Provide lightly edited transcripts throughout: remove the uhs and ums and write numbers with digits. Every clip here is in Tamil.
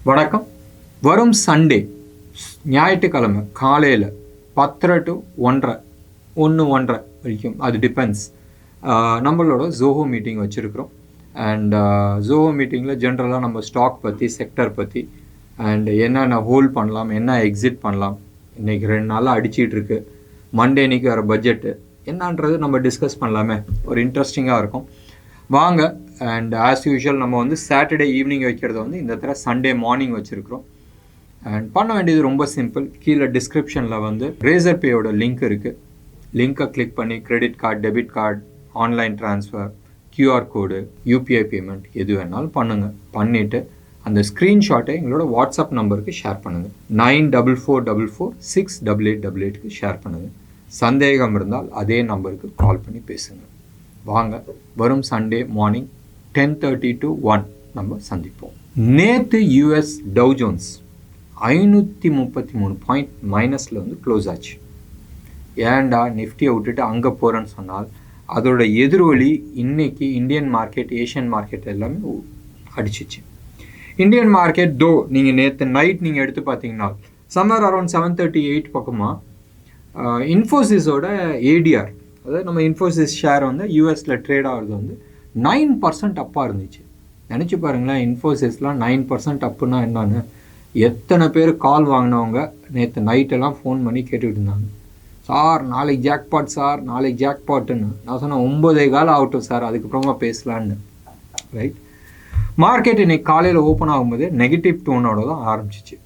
வணக்கம். வரும் சண்டே ஞாயிற்றுக்கிழமை காலையில் 10 to 1:30 வரைக்கும், அது டிபெண்ட்ஸ், நம்மளோட ஜோஹோ மீட்டிங் வச்சுருக்குறோம். அண்ட் ஜோஹோ மீட்டிங்கில் ஜென்ரலாக நம்ம ஸ்டாக் பற்றி, செக்டர் பற்றி, அண்ட் என்னென்ன ஹோல்ட் பண்ணலாம், என்ன எக்ஸிட் பண்ணலாம், இன்றைக்கி 2 நாளாக அடிச்சிட்ருக்கு, மண்டே இன்றைக்கி வர பட்ஜெட்டு என்னன்றது நம்ம டிஸ்கஸ் பண்ணலாமே, ஒரு இன்ட்ரெஸ்டிங்காக இருக்கும். வாங்க. அண்ட் ஆஸ் யூஷுவல் நம்ம வந்து சாட்டர்டே ஈவினிங் வைக்கிறத வந்து இந்த தடவை சண்டே மார்னிங் வச்சுருக்கிறோம். அண்ட் பண்ண வேண்டியது ரொம்ப சிம்பிள். கீழே டிஸ்கிரிப்ஷனில் வந்து ரேசர் பேயோட லிங்க் இருக்குது. லிங்க்கை கிளிக் பண்ணி credit card, debit card, online transfer, QR code, UPI payment எது வேணாலும் பண்ணுங்கள். பண்ணிவிட்டு அந்த ஸ்க்ரீன்ஷாட்டை எங்களோட வாட்ஸ்அப் நம்பருக்கு ஷேர் பண்ணுங்கள். 9444468888க்கு ஷேர் பண்ணுங்கள். சந்தேகம் இருந்தால் அதே நம்பருக்கு கால் பண்ணி பேசுங்கள். வாங்க, வரும் சண்டே மார்னிங் 10:30 to 1 நம்ம சந்திப்போம். நேற்று யூஎஸ் டவ் ஜோன்ஸ் 533 பாயிண்ட் மைனஸில் வந்து க்ளோஸ் ஆச்சு. ஏன்டா நிஃப்டியை விட்டுட்டு அங்கே போகிறேன்னு சொன்னால் அதோட எதிரொலி இன்னைக்கு இந்தியன் மார்க்கெட், ஏஷியன் மார்க்கெட் எல்லாமே அடிச்சிச்சு. இந்தியன் மார்க்கெட் நீங்கள் நேற்று நைட் நீங்கள் எடுத்து பார்த்தீங்கன்னா சம்மர் அரௌண்ட் 7:38 பக்கமாக இன்ஃபோசிஸோட ஏடிஆர், அதாவது நம்ம இன்ஃபோசிஸ் ஷேர் வந்து யூஎஸில் ட்ரேட் ஆகிறது வந்து 9% அப்பாக இருந்துச்சு. நினச்சி பாருங்களேன், இன்ஃபோசிஸ்லாம் 9% அப்புன்னா என்னன்னு எத்தனை பேர் கால் வாங்கினவங்க நேற்று நைட்டெல்லாம் ஃபோன் பண்ணி கேட்டுக்கிட்டு இருந்தாங்க. சார் நாளைக்கு ஜாக்பாட், சார் நாளைக்கு ஜாக்பாட்டுன்னு. நான் சொன்னேன் 9:15 ஆகட்டும் சார், அதுக்கப்புறமா பேசலான்னு. ரைட். மார்க்கெட் இன்னைக்கு காலையில் ஓப்பன் ஆகும்போது நெகட்டிவ் டோனோட தான் ஆரம்பிச்சிச்சு,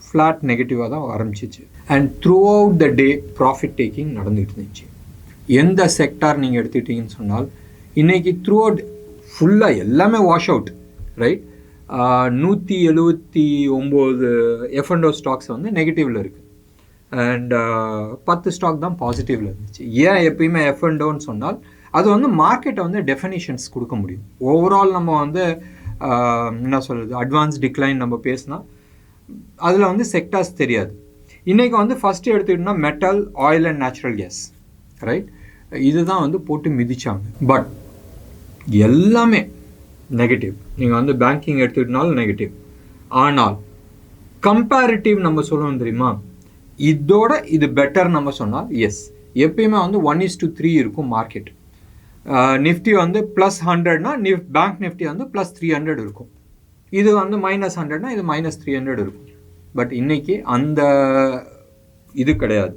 ஃப்ளாட் நெகட்டிவாக தான் ஆரம்பிச்சிச்சு. And through out the day profit taking நடந்துகிட்டு இருந்துச்சு. எந்த செக்டார் நீங்கள் எடுத்துக்கிட்டீங்கன்னு சொன்னால் இன்றைக்கி த்ரூ அவுட் ஃபுல்லாக எல்லாமே wash out. Right. 179 F&O stocks வந்து நெகட்டிவில் இருக்குது. அண்ட் 10 ஸ்டாக் தான் பாசிட்டிவில் இருந்துச்சு. ஏன் எப்பயுமே F&Oன்னு சொன்னால் அது வந்து மார்க்கெட்டை வந்து டெஃபினிஷன்ஸ் கொடுக்க முடியும். ஓவரால் நம்ம வந்து என்ன சொல்கிறது, அட்வான்ஸ் டிக்ளைன் நம்ம பேசினா அதில் வந்து செக்டார்ஸ் தெரியாது. இன்றைக்கி வந்து ஃபஸ்ட்டு எடுத்துக்கிட்டோம்னா metal, oil and natural case. Right. இதுதான் வந்து போட்டு மிதிச்சாங்க. பட் எல்லாமே நெகட்டிவ். நீங்கள் வந்து பேங்கிங் எடுத்துக்கிட்டனாலும் நெகட்டிவ். ஆனால் கம்பேரிட்டிவ் நம்ம சொல்லணும் தெரியுமா, இதோட இது பெட்டர் நம்ம சொன்னால் எஸ். எப்பயுமே வந்து 1:3 இருக்கும் மார்க்கெட். நிஃப்டி வந்து +100னா பேங்க் நிஃப்டி வந்து +300 இருக்கும். இது வந்து -100னா இது -300 இருக்கும். பட் இன்னைக்கு அந்த இது கிடையாது.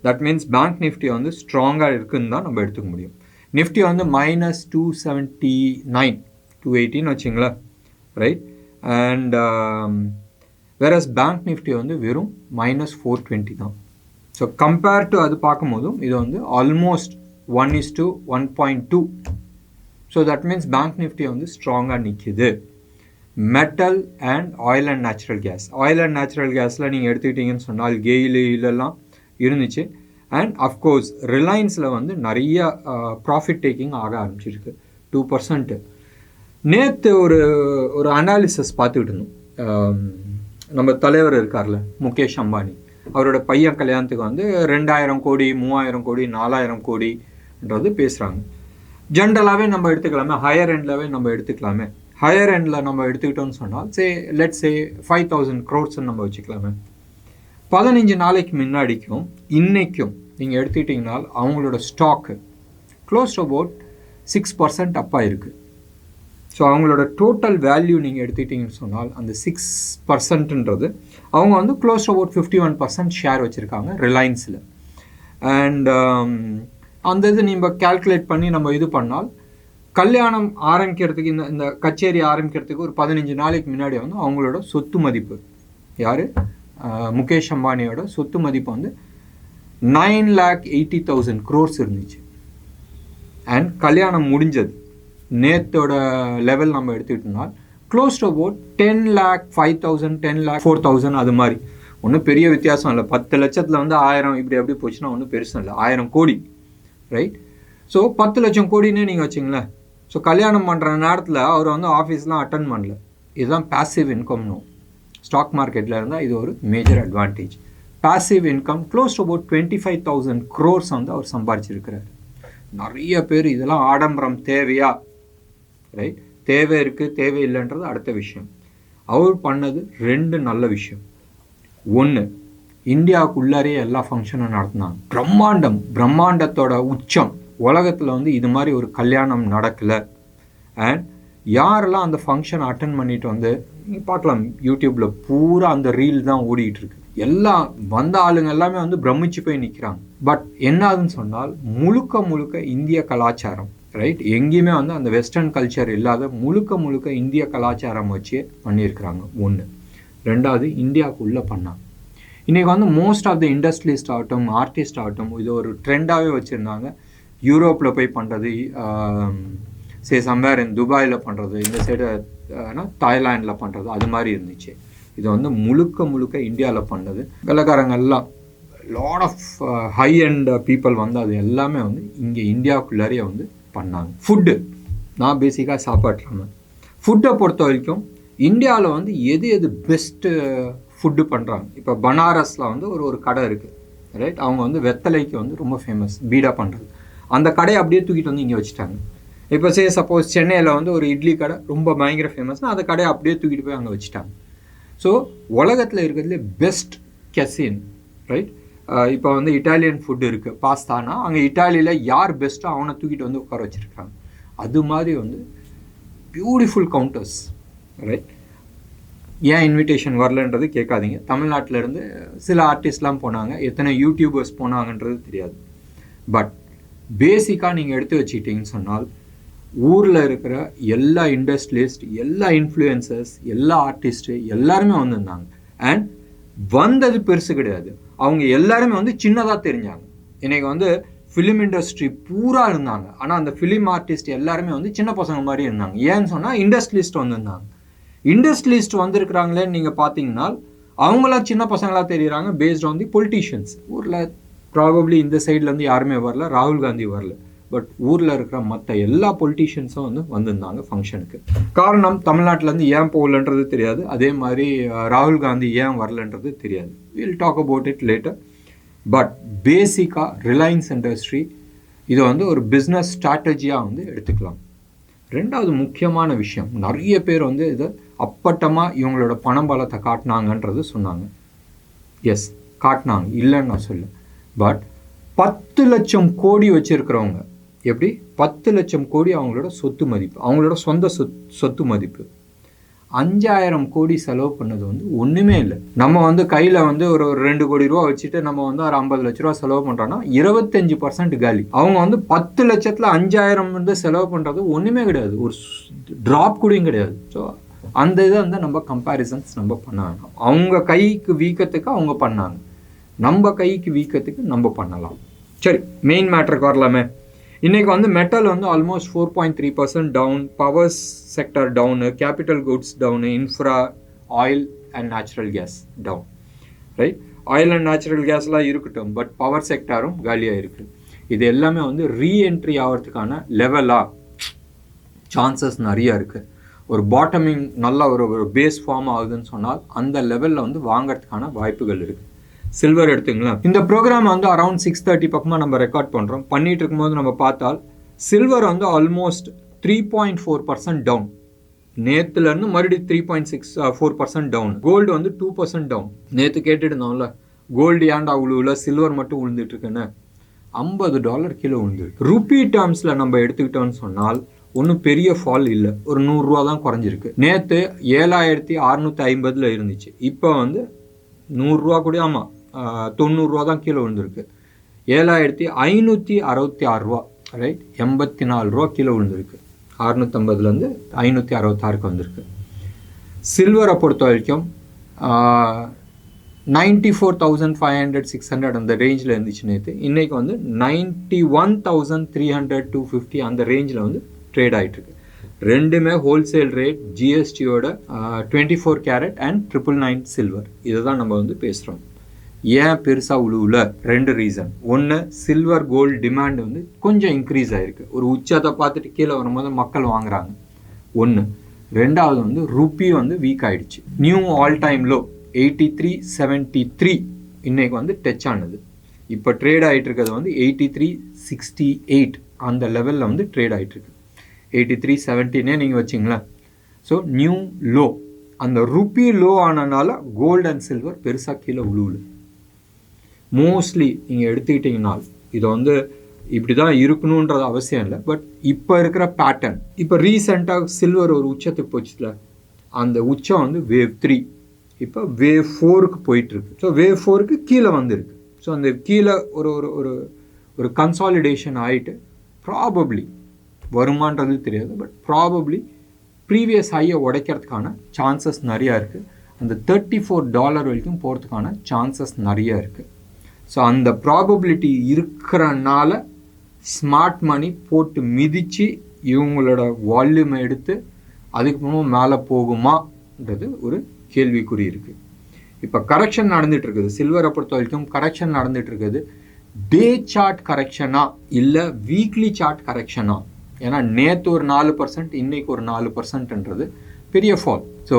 தட் மீன்ஸ் பேங்க் நிஃப்டி வந்து ஸ்ட்ராங்காக இருக்குன்னு தான் நம்ம எடுத்துக்க முடியும். நிஃப்டி வந்து -279, 280ன்னு வச்சுங்களேன். Right. And whereas bank Nifty வந்து வெறும் -420 தான். ஸோ கம்பேர் டு அது பார்க்கும்போதும் இது வந்து almost 1:1.2. So that means bank Nifty வந்து ஸ்ட்ராங்காக நிற்கிது. Metal and oil and natural case, oil and natural கேஸில் நீங்கள் எடுத்துக்கிட்டிங்கன்னு சொன்னால் கெயிலெல்லாம் இருந்துச்சு. அண்ட் அஃப்கோர்ஸ் ரிலையன்ஸில் வந்து நிறைய ப்ராஃபிட் டேக்கிங் ஆக ஆரம்பிச்சிருக்கு, 2%. நேற்று ஒரு அனாலிசிஸ் பார்த்துக்கிட்டு இருந்தோம். நம்ம தலைவர் இருக்கார்ல முகேஷ் அம்பானி, அவரோட பையன் கல்யாணத்துக்கு வந்து 2000 கோடி, 3000 கோடி, 4000 கோடின்றது பேசுகிறாங்க. ஜென்ரலாகவே நம்ம எடுத்துக்கலாமே, ஹையர் எண்ட்லவே நம்ம எடுத்துக்கலாமே. ஹையர் எண்டில் நம்ம எடுத்துக்கிட்டோம்னு சொன்னால் லெட்ஸ் சே 5000 crores நம்ம வச்சுக்கலாமே. 15 நாளைக்கு முன்னாடிக்கும் இன்றைக்கும் நீங்கள் எடுத்துக்கிட்டிங்கன்னா அவங்களோட ஸ்டாக்கு க்ளோஸ் டு அபவுட் 6% அப்பாக இருக்குது. ஸோ அவங்களோட டோட்டல் வேல்யூ நீங்கள் எடுத்துக்கிட்டிங்கன்னு சொன்னால் அந்த 6%ன்றது அவங்க வந்து க்ளோஸ் டு அபவுட் 51% ஷேர் வச்சுருக்காங்க ரிலையன்ஸில். அண்ட் அந்த இது நம்ம கேல்குலேட் பண்ணி நம்ம இது பண்ணால் கல்யாணம் ஆரம்பிக்கிறதுக்கு, இந்த கச்சேரி ஆரம்பிக்கிறதுக்கு ஒரு 15 நாளைக்கு முன்னாடி வந்து அவங்களோட சொத்து மதிப்பு, யார், முகேஷ் அம்பானியோட சொத்து மதிப்பு வந்து 9,80,000 crores இருந்துச்சு. அண்ட் கல்யாணம் முடிஞ்சது நேத்தோட லெவல் நம்ம எடுத்துக்கிட்டோம்னா க்ளோஸ் டு அபவுட் 10,05,000, 10,04,000 அது மாதிரி. ஒன்றும் பெரிய வித்தியாசம் இல்லை. 10 லட்சத்தில் வந்து 1000 இப்படி எப்படி போச்சுன்னா ஒன்றும் பெருசும் இல்லை. 1000 கோடி. ரைட். ஸோ 10 லட்சம் கோடினே நீங்கள் வச்சிங்களேன். ஸோ கல்யாணம் பண்ணுற நேரத்தில் அவர் வந்து ஆஃபீஸ்லாம் அட்டன் பண்ணல. இதுதான் பேசிவ் இன்கம்னு ஸ்டாக் மார்க்கெட்டில் இருந்தால் இது ஒரு major advantage. Passive income close to about 25,000 crores வந்து அவர் சம்பாரிச்சிருக்கிறார். நிறைய பேர் இதெல்லாம் ஆடம்பரம் தேவையா, ரைட், தேவை இருக்குது தேவையில்லைன்றது அடுத்த விஷயம். அவர் பண்ணது 2 நல்ல விஷயம். ஒன்று, இந்தியாவுக்குள்ளாரே எல்லா ஃபங்க்ஷனும் நடத்தினாங்க. பிரம்மாண்டத்தோட உச்சம். உலகத்தில் வந்து இது மாதிரி ஒரு கல்யாணம் நடக்கலை. அண்ட் யாரெல்லாம் அந்த ஃபங்க்ஷன் அட்டன் பண்ணிட்டு வந்து நீங்கள் பார்க்கலாம், யூடியூப்பில் பூரா அந்த ரீல் தான் ஓடிட்டு இருக்கு. எல்லாம் வந்த ஆளுங்க எல்லாமே வந்து பிரமிச்சு போய் நிற்கிறாங்க. பட் என்னதுன்னு சொன்னால் முழுக்க இந்திய கலாச்சாரம், ரைட்? எங்கேயுமே வந்து அந்த வெஸ்டர்ன் கல்ச்சர் இல்லாத முழுக்க இந்திய கலாச்சாரம் வச்சு பண்ணியிருக்கிறாங்க. ஒன்று. ரெண்டாவது, இந்தியாவுக்குள்ளே பண்ணாங்க. இன்றைக்கி வந்து மோஸ்ட் ஆஃப் த இண்டஸ்ட்ரியலிஸ்ட் ஆகட்டும், ஆர்டிஸ்ட் ஆகட்டும், இது ஒரு ட்ரெண்டாகவே வச்சுருந்தாங்க. யூரோப்பில் போய் பண்ணுறது, சம்வேர் இன் துபாயில் பண்ணுறது, இந்த சைடு தாய்லாண்டில் பண்ணுறது, அது மாதிரி இருந்துச்சு. இது வந்து முழுக்க இந்தியாவில் பண்ணது. வெள்ளக்காரங்கெல்லாம் lot of high end people வந்து அது எல்லாமே வந்து இங்கே இந்தியாவுக்குள்ளாரையே வந்து பண்ணாங்க. ஃபுட்டு, நான் பேசிக்காக சாப்பாட்டுறேன். ஃபுட்டை பொறுத்த வரைக்கும் இந்தியாவில் வந்து எது பெஸ்ட்டு ஃபுட்டு பண்ணுறாங்க. இப்போ பனாரஸில் வந்து ஒரு கடை இருக்குது, ரைட்? அவங்க வந்து வெத்தலைக்கு வந்து ரொம்ப ஃபேமஸ், பீடா பண்ணுறது. அந்த கடையை அப்படியே தூக்கிட்டு வந்து இங்கே வச்சுட்டாங்க. இப்போ சப்போஸ் சென்னையில் வந்து ஒரு இட்லி கடை ரொம்ப பயங்கர ஃபேமஸ்னால் அந்த கடையை அப்படியே தூக்கிட்டு போய் அங்கே வச்சுட்டாங்க. ஸோ உலகத்தில் இருக்கிறதுலே பெஸ்ட் கெசின், ரைட்? இப்போ வந்து இட்டாலியன் ஃபுட்டு இருக்குது, பாஸ்தானா, அங்கே இட்டாலியில் யார் பெஸ்ட்டாக அவனை தூக்கிட்டு வந்து உட்கார வச்சுருக்காங்க. அது மாதிரி வந்து பியூட்டிஃபுல் கவுண்டர்ஸ், ரைட்? ஏன் இன்விடேஷன் வரலன்றது கேட்காதீங்க. தமிழ்நாட்டிலேருந்து சில ஆர்டிஸ்ட்லாம் போனாங்க, எத்தனை யூடியூபர்ஸ் போனாங்கன்றது தெரியாது. பட் பேசிக்காக நீங்கள் எடுத்து வச்சுக்கிட்டீங்கன்னு சொன்னால் ஊரில் இருக்கிற எல்லா இண்டஸ்ட்ரியலிஸ்ட், எல்லா இன்ஃப்ளூயன்சர்ஸ், எல்லா ஆர்டிஸ்ட்டு எல்லாருமே வந்திருந்தாங்க. அண்ட் வந்தது பெருசு கிடையாது, அவங்க எல்லாருமே வந்து சின்னதாக தெரிஞ்சாங்க. இன்றைக்கி வந்து ஃபிலிம் இண்டஸ்ட்ரி பூரா இருந்தாங்க, ஆனால் அந்த ஃபிலிம் ஆர்டிஸ்ட் எல்லாருமே வந்து சின்ன பசங்க மாதிரி இருந்தாங்க. ஏன்னு சொன்னால் இண்டஸ்ட்ரியலிஸ்ட் வந்திருந்தாங்க. இண்டஸ்ட்ரியலிஸ்ட் வந்திருக்கிறாங்களேன்னு நீங்கள் பார்த்தீங்கன்னா அவங்களாம் சின்ன பசங்களாக தெரியுறாங்க பேஸ்ட் ஆன் தி பொலிட்டீஷியன்ஸ். ஊரில் ப்ராபப்ளி இந்த சைட்லேருந்து யாருமே வரல, ராகுல் காந்தி வரல. பட் ஊரில் இருக்கிற மற்ற எல்லா பொலிட்டீஷியன்ஸும் வந்து வந்திருந்தாங்க ஃபங்க்ஷனுக்கு. காரணம் தமிழ்நாட்டிலேருந்து ஏன் போகலன்றது தெரியாது, அதே மாதிரி ராகுல் காந்தி ஏன் வரலன்றது தெரியாது. Will talk about it later. But பேசிக்காக ரிலையன்ஸ் இண்டஸ்ட்ரி இதை வந்து ஒரு பிஸ்னஸ் ஸ்ட்ராட்டஜியாக வந்து எடுத்துக்கலாம். ரெண்டாவது முக்கியமான விஷயம், நிறைய பேர் வந்து இதை அப்பட்டமாக இவங்களோட பணபலத்தை காட்டினாங்கன்றது சொன்னாங்க. எஸ், காட்டினாங்க, இல்லைன்னு நான் சொல்ல. பட் 10 லட்சம் கோடி வச்சுருக்கிறவங்க, எப்படி 10 லட்சம் கோடி அவங்களோட சொத்து மதிப்பு, அவங்களோட சொந்த சொத்து மதிப்பு. 5000 கோடி செலவு பண்ணது வந்து ஒன்றுமே இல்லை. நம்ம வந்து கையில் வந்து ஒரு 2 கோடி ரூபா வச்சுட்டு நம்ம வந்து ஒரு 50 லட்ச ரூபா செலவு பண்ணுறோன்னா 25% காலி. அவங்க வந்து 10 லட்சத்தில் 5000 வந்து செலவு பண்ணுறது ஒன்றுமே கிடையாது, ஒரு ட்ராப் கூடயும் கிடையாது. ஸோ அந்த இதை வந்து நம்ம கம்பேரிசன்ஸ் நம்ம பண்ண வேணாம். அவங்க கைக்கு வீக்கத்துக்கு அவங்க பண்ணாங்க, நம்ம கைக்கு வீக்கத்துக்கு நம்ம பண்ணலாம். சரி, மெயின் மேட்டருக்கு வரலாமே. இன்றைக்கி வந்து மெட்டல் வந்து almost 4.3% down, power sector down, capital goods down, infra, oil and natural gas down, right? Oil and natural கேஸ்லாம் இருக்கட்டும், பட் பவர் செக்டரும் காலியாக இருக்குது. இது எல்லாமே வந்து ரீஎன்ட்ரி ஆகிறதுக்கான லெவலாக சான்சஸ் நிறையா இருக்குது. ஒரு பாட்டமிங் நல்ல ஒரு பேஸ் ஃபார்ம் ஆகுதுன்னு சொன்னால் அந்த லெவலில் வந்து வாங்கிறதுக்கான வாய்ப்புகள் இருக்குது. சில்வர் எடுத்துங்களேன், இந்த ப்ரோக்ராம் வந்து அரௌண்ட் 6:30 பக்கமாக நம்ம ரெக்கார்ட் பண்ணுறோம். பண்ணிட்டு இருக்கும்போது நம்ம பார்த்தால் சில்வர் வந்து ஆல்மோஸ்ட் 3.4% டவுன். நேற்றுலேருந்து மறுபடியும் 3.64% டவுன். கோல்டு வந்து 2% டவுன். நேற்று கேட்டுட்டு இருந்தோம்ல, கோல்டு ஏன்டா உழுவுல, சில்வர் மட்டும் விழுந்துட்டு இருக்குன்னு. $50 கீழே விழுந்துருக்கு. ருப்பி டேர்ம்ஸில் நம்ம எடுத்துக்கிட்டோம்னு சொன்னால் ஒன்றும் பெரிய ஃபால் இல்லை, ஒரு 100 ரூபா தான் குறைஞ்சிருக்கு. நேற்று 7650 இருந்துச்சு, இப்போ வந்து 100 ரூபா கூட, ஆமாம் 90 ரூபா தான் கீழே விழுந்திருக்கு. 7566 ரூபா, ரைட்? 84 ரூபா கீழே விழுந்திருக்கு. 650லேருந்து 566க்கு வந்திருக்கு. சில்வரை பொறுத்த வரைக்கும் 94,500-600 அந்த ரேஞ்சில் இருந்துச்சு நேற்று. இன்றைக்கி வந்து 91,300-250 அந்த ரேஞ்சில் வந்து ட்ரேட் ஆகிட்டுருக்கு. ரெண்டுமே ஹோல்சேல் ரேட், ஜிஎஸ்டியோட 24 கேரட் அண்ட் 999 சில்வர். இதை தான் நம்ம வந்து பேசுகிறோம். ஏன் பெருசாக உழுவுல? 2 ரீசன். ஒன்று, சில்வர் கோல்டு டிமாண்ட் வந்து கொஞ்சம் இன்க்ரீஸ் ஆகிருக்கு. ஒரு உச்சத்தை பார்த்துட்டு கீழே வரும்போது மக்கள் வாங்குறாங்க, ஒன்று. ரெண்டாவது வந்து ருப்பி வந்து வீக் ஆகிடுச்சு. நியூ ஆல் டைம் லோ 83.73 இன்றைக்கி வந்து டச் ஆனது. இப்போ ட்ரேட் ஆகிட்டு இருக்கிறது வந்து 83.68 அந்த லெவலில் வந்து ட்ரேட் ஆகிட்டுருக்கு. 83.70 நீங்கள் வச்சிங்களேன். ஸோ நியூ லோ அந்த ருப்பி லோ ஆனனால கோல்டு அண்ட் சில்வர் பெருசாக கீழே விழுவுல. மோஸ்ட்லி நீங்கள் எடுத்துக்கிட்டிங்கன்னா இதை வந்து இப்படி தான் இருக்கணுன்றது அவசியம் இல்லை. பட் இப்போ இருக்கிற பேட்டர்ன், இப்போ ரீசெண்டாக சில்வர் ஒரு உச்சத்துக்கு போச்சுல, அந்த உச்சம் வந்து வேவ் 3, இப்போ வேவ் 4க்கு போயிட்டுருக்கு. ஸோ வேவ் 4க்கு கீழே வந்துருக்கு. ஸோ அந்த கீழே ஒரு ஒரு ஒரு ஒரு கன்சாலிடேஷன் ஆகிட்டு ப்ராபப்ளி வருமானது தெரியாது, பட் ப்ராபப்ளி ப்ரீவியஸ் ஹையை உடைக்கிறதுக்கான சான்சஸ் நிறையா இருக்குது. அந்த $34 வரைக்கும் போகிறதுக்கான சான்சஸ் நிறையா இருக்குது. ஸோ அந்த ப்ராபபிலிட்டி இருக்கிறனால ஸ்மார்ட் மணி போட்டு மிதித்து இவங்களோட வால்யூமை எடுத்து அதுக்கப்புறமா மேலே போகுமான்றது ஒரு கேள்விக்குறி இருக்குது. இப்போ கரெக்ஷன் நடந்துகிட்ருக்குது, சில்வரை பொறுத்த வரைக்கும் கரெக்ஷன் நடந்துகிட்ருக்குது. டே சார்ட் கரெக்ஷனா இல்லை வீக்லி சார்ட் கரெக்ஷனா? ஏன்னா நேற்று ஒரு 4%, இன்றைக்கி ஒரு 4%ன்றது பெரிய ஃபால். ஸோ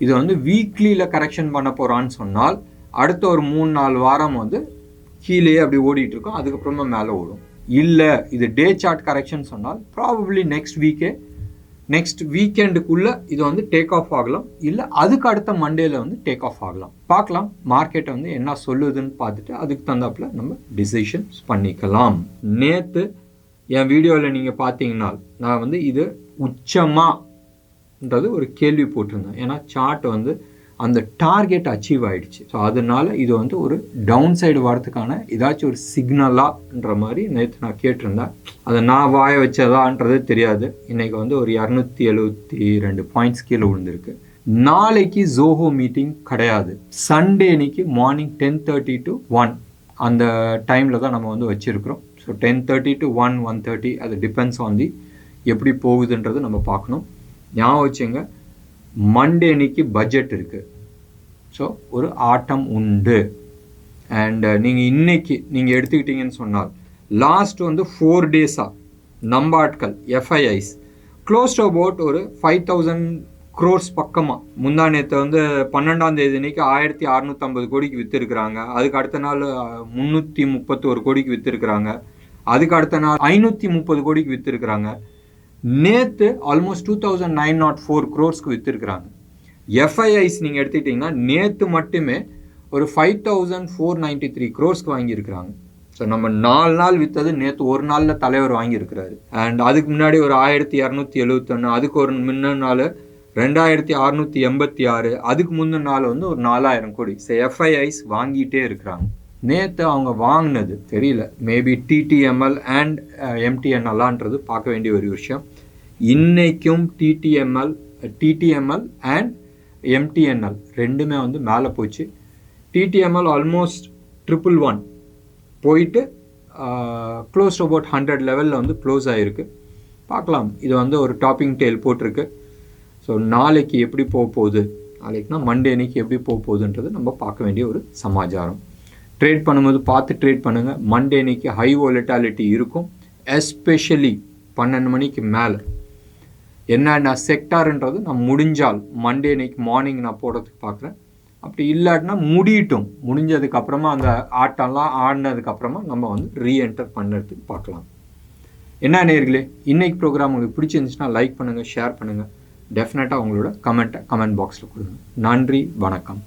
இது வந்து வீக்லியில் கரெக்ஷன் பண்ண போகிறான்னு சொன்னால் அடுத்த ஒரு 3-4 வாரம் வந்து கீழே அப்படி ஓடிட்டுருக்கோம், அதுக்கப்புறமா மேலே ஓடும். இல்லை இது டே சார்ட் கரெக்ஷன் சொன்னால் ப்ராபப்ளி நெக்ஸ்ட் வீக்கெண்டுக்குள்ளே இது வந்து டேக் ஆஃப் ஆகலாம், இல்லை அதுக்கு அடுத்த மண்டேல வந்து டேக் ஆஃப் ஆகலாம். பார்க்கலாம் மார்க்கெட்டை வந்து என்ன சொல்லுதுன்னு பார்த்துட்டு அதுக்கு தந்தாப்புல நம்ம டிசிஷன்ஸ் பண்ணிக்கலாம். நேற்று என் வீடியோவில் நீங்கள் பார்த்தீங்கன்னா நான் வந்து இது உச்சமான்றது ஒரு கேள்வி போட்டிருந்தேன். ஏன்னா சார்ட் வந்து அந்த டார்கெட் அச்சீவ் ஆகிடுச்சு. ஸோ அதனால இது வந்து ஒரு டவுன் சைடு வரதுக்கான ஏதாச்சும் ஒரு சிக்னலான்ற மாதிரி நேற்று நான் கேட்டிருந்தேன். அதை நான் வாய வச்சதான்றது தெரியாது. இன்றைக்கி வந்து ஒரு 272 பாயிண்ட்ஸ் கீழே விழுந்திருக்கு. நாளைக்கு ஜோஹோ மீட்டிங் கிடையாது. சண்டே அன்னைக்கு மார்னிங் 10:30 to 1 அந்த டைமில் தான் நம்ம வந்து வச்சுருக்கிறோம். ஸோ 10:30 to 1:30 அது டிபெண்ட்ஸ் ஆன் தி எப்படி போகுதுன்றது நம்ம பார்க்கணும். ஞாபகம் வச்சுங்க, மண்டே அன்னைக்கு பட்ஜெட் இருக்குது. ஸோ ஒரு ஆட்டம் உண்டு. அண்ட் நீங்கள் இன்றைக்கி நீங்கள் எடுத்துக்கிட்டிங்கன்னு சொன்னால் லாஸ்ட் வந்து 4 டேஸாக நம்ம ஆட்கள் எஃப்ஐஐஸ் க்ளோஸ் டு அபவுட் ஒரு 5,000 crores பக்கமாக. முந்தா நேற்று வந்து 12ஆம் தேதி அன்றைக்கி 1,650 கோடிக்கு விற்றுருக்குறாங்க. அதுக்கு அடுத்த நாள் 331 கோடிக்கு விற்றுருக்குறாங்க. அதுக்கு அடுத்த நாள் 530 கோடிக்கு விற்றுருக்குறாங்க. நேற்று ஆல்மோஸ்ட் 2,904 crores விற்றுருக்குறாங்க. எஃப்ஐஐஸ் நீங்கள் எடுத்துக்கிட்டிங்கன்னா நேற்று மட்டுமே ஒரு 5,493 crores வாங்கியிருக்கிறாங்க. ஸோ நம்ம 4 நாள் விற்றது நேற்று ஒரு நாளில் தலைவர் வாங்கியிருக்கிறாரு. அண்ட் அதுக்கு முன்னாடி ஒரு 1,271, அதுக்கு ஒரு முன்ன நாள் 2,686, அதுக்கு முந்தின நாள் வந்து ஒரு 4,000 கோடி. ஸோ எஃப்ஐஐஸ் வாங்கிட்டே இருக்கிறாங்க. நேற்று அவங்க வாங்கினது தெரியல, மேபி டிடிஎம்எல் அண்ட் எம்டிஎன்எல்லான்றது பார்க்க வேண்டிய ஒரு விஷயம். இன்றைக்கும் டிடிஎம்எல் அண்ட் எம்டிஎன்எல் ரெண்டுமே வந்து மேலே போச்சு. டிடிஎம்எல் ஆல்மோஸ்ட் 111 போயிட்டு க்ளோஸ் டு அபவுட் 100 லெவலில் வந்து க்ளோஸ் ஆகிருக்கு. பார்க்கலாம், இது வந்து ஒரு டாப்பிங் டெயில் போட்டிருக்கு. ஸோ நாளைக்கு எப்படி போக போகுது, நாளைக்குனா மண்டே அன்னைக்கு எப்படி போக போகுதுன்றது நம்ம பார்க்க வேண்டிய ஒரு சமாச்சாரம். ட்ரேட் பண்ணும்போது பார்த்து ட்ரேட் பண்ணுங்கள். மண்டே அன்னைக்கு ஹை வாலட்டாலிட்டி இருக்கும், எஸ்பெஷலி 12 மணிக்கு மேலே. என்னென்ன செக்டார்ன்றது நான் முடிஞ்சால் மண்டே அன்னைக்கு மார்னிங் நான் போடுறதுக்கு பார்க்குறேன். அப்படி இல்லாட்டினா முடிஞ்சதுக்கப்புறமா அந்த ஆட்டம்லாம் ஆடினதுக்கப்புறமா நம்ம வந்து ரீஎன்டர் பண்ணுறதுக்கு பார்க்கலாம். என்ன நேயர்களே, இன்னைக்கு ப்ரோக்ராம் உங்களுக்கு பிடிச்சிருந்துச்சுன்னா லைக் பண்ணுங்கள், ஷேர் பண்ணுங்கள். டெஃபினட்டாக உங்களோட கமெண்ட் பாக்ஸில் கொடுங்க. நன்றி, வணக்கம்.